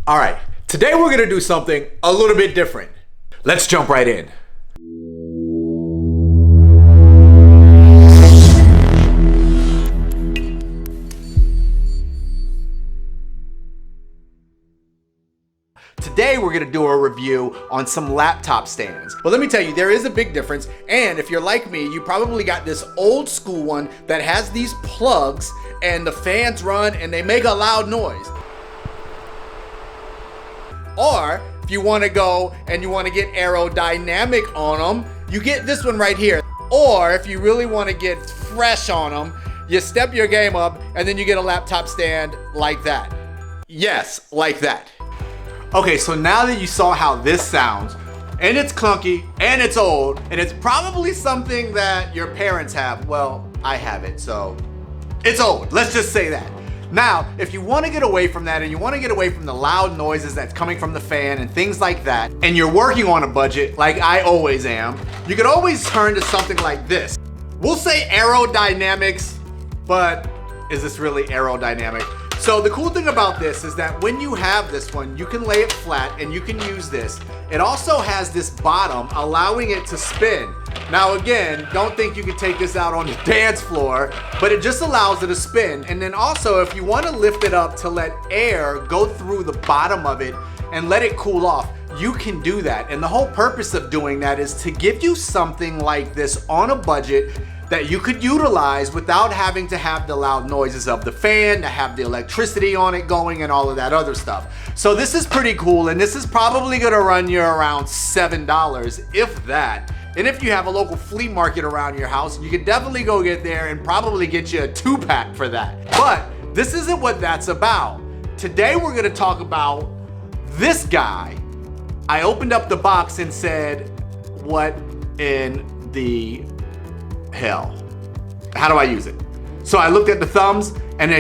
All right, today we're gonna do something a little bit different. Let's jump right in. Today we're gonna do a review on some laptop stands. But let me tell you, there is a big difference, and if you're like me, you probably got this old school one that has these plugs and the fans run and they make a loud noise. Or if you wanna go and you wanna get aerodynamic on them, you get this one right here. Or if you really wanna get fresh on them, you step your game up and then you get a laptop stand like that. Yes, like that. Okay, so now that you saw how this sounds, and it's clunky, and it's old, and it's probably something that your parents have, well, I have it, so it's old, let's just say that. Now, if you wanna get away from that, and you wanna get away from the loud noises that's coming from the fan and things like that, and you're working on a budget, like I always am, you could always turn to something like this. We'll say aerodynamics, but is this really aerodynamic? So the cool thing about this is that when you have this one, you can lay it flat and you can use this. It also has this bottom allowing it to spin. Now again, don't think you can take this out on the dance floor, but it just allows it to spin. And then also if you want to lift it up to let air go through the bottom of it and let it cool off, you can do that. And the whole purpose of doing that is to give you something like this on a budget that you could utilize without having to have the loud noises of the fan, to have the electricity on it going and all of that other stuff. So this is pretty cool, and this is probably gonna run you around $7, if that. And if you have a local flea market around your house, you can definitely go get there and probably get you a 2-pack for that. But this isn't what that's about. Today we're gonna talk about this guy. I opened up the box and said, what in the hell? How do I use it? So I looked at the thumbs and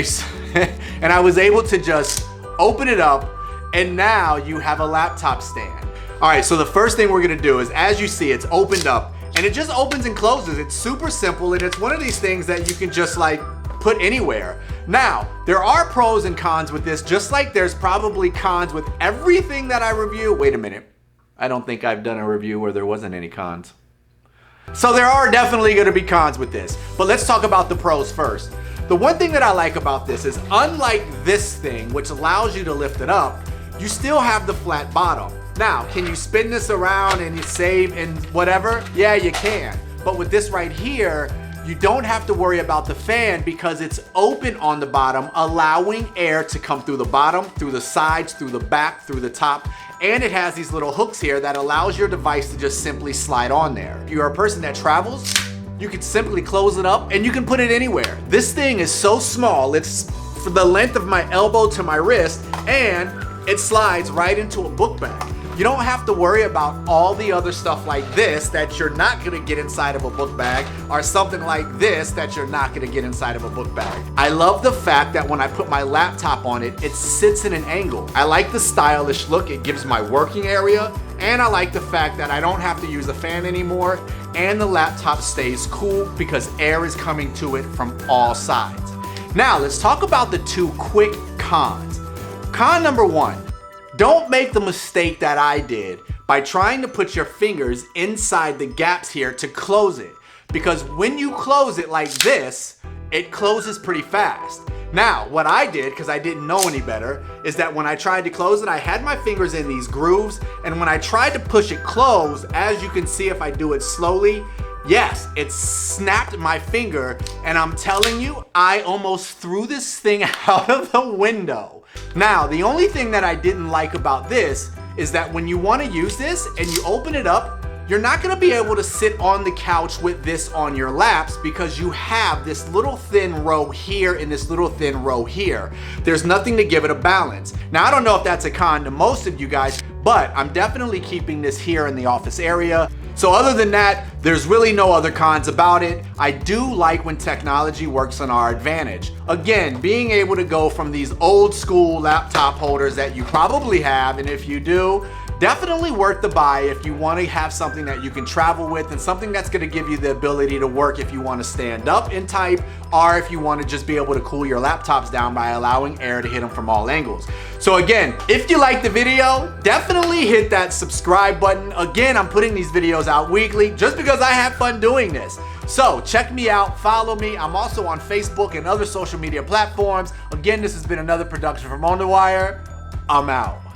and I was able to just open it up, and now you have a laptop stand. All right, so the first thing we're gonna do is, as you see, it's opened up and it just opens and closes. It's super simple, and it's one of these things that you can just like put anywhere. Now, there are pros and cons with this, just like there's probably cons with everything that I review. Wait a minute, I don't think I've done a review where there wasn't any cons. So there are definitely gonna be cons with this, but let's talk about the pros first. The one thing that I like about this is, unlike this thing, which allows you to lift it up, you still have the flat bottom. Now, can you spin this around and you save and whatever? Yeah, you can. But with this right here, you don't have to worry about the fan because it's open on the bottom, allowing air to come through the bottom, through the sides, through the back, through the top. And it has these little hooks here that allows your device to just simply slide on there. If you're a person that travels, you can simply close it up and you can put it anywhere. This thing is so small, it's for the length of my elbow to my wrist, and it slides right into a book bag. You don't have to worry about all the other stuff like this that you're not gonna get inside of a book bag, or something like this that you're not gonna get inside of a book bag. I love the fact that when I put my laptop on it, it sits in an angle. I like the stylish look it gives my working area, and I like the fact that I don't have to use a fan anymore, and the laptop stays cool because air is coming to it from all sides. Now, let's talk about the two quick cons. Con number one, don't make the mistake that I did by trying to put your fingers inside the gaps here to close it. Because when you close it like this, it closes pretty fast. Now, what I did, because I didn't know any better, is that when I tried to close it, I had my fingers in these grooves, and when I tried to push it closed, as you can see if I do it slowly, yes, it snapped my finger, and I'm telling you, I almost threw this thing out of the window. Now, the only thing that I didn't like about this is that when you want to use this and you open it up, you're not going to be able to sit on the couch with this on your laps because you have this little thin row here and this little thin row here. There's nothing to give it a balance. Now, I don't know if that's a con to most of you guys, but I'm definitely keeping this here in the office area. So other than that, there's really no other cons about it. I do like when technology works on our advantage. Again, being able to go from these old school laptop holders that you probably have, and if you do, definitely worth the buy if you want to have something that you can travel with and something that's going to give you the ability to work if you want to stand up and type, or if you want to just be able to cool your laptops down by allowing air to hit them from all angles. So again, if you like the video, definitely hit that subscribe button. Again, I'm putting these videos out weekly just because I have fun doing this. So check me out, follow me. I'm also on Facebook and other social media platforms. Again, this has been another production from OndaWire. I'm out.